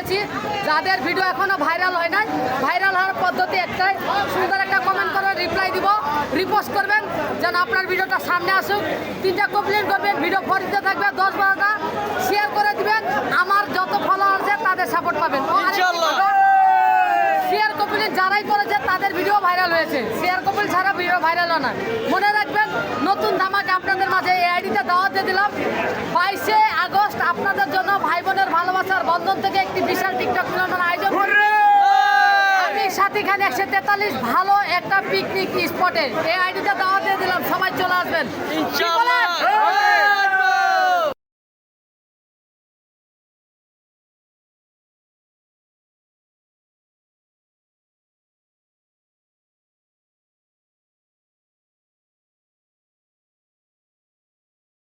বলেছি যাদের ভিডিও এখনো ভাইরাল হয় নাই, ভাইরাল হওয়ার পদ্ধতি একটাই, সুন্দর একটা কমেন্ট করে রিপ্লাই দিব, রিপোস্ট করবেন যেন আপনার ভিডিওটা সামনে আসুক। 3টা কমপ্লেন করবেন, ভিডিও ফরিতে থাকবে 10-12টা, শেয়ার করে দিবেন, আমার যত ফলোয়ার আছে তাদের সাপোর্ট পাবেন। শেয়ার কমপ্লেন যারাই করেছে তাদের ভিডিও ভাইরাল হয়েছে, শেয়ার কমপ্লেন ছাড়া ভিডিও ভাইরাল হয় না। মনে রাখবেন, নতুন ধামাকা আপনাদের মাঝে এই আইডিতে দাওয়াত দিয়ে দিলাম। 22শে আগস্ট আপনাদের জন্য ভাই বোনের ভালোবাসার বন্ধন থেকে একটি বিশাল টিকটক টুর্নামেন্ট আয়োজন করবে। আমি সাথী খান 143 ভালো একটা পিকনিক স্পটে এই আইডিতে দাওয়াত দিয়ে দিলাম, সবাই চলে আসবেন।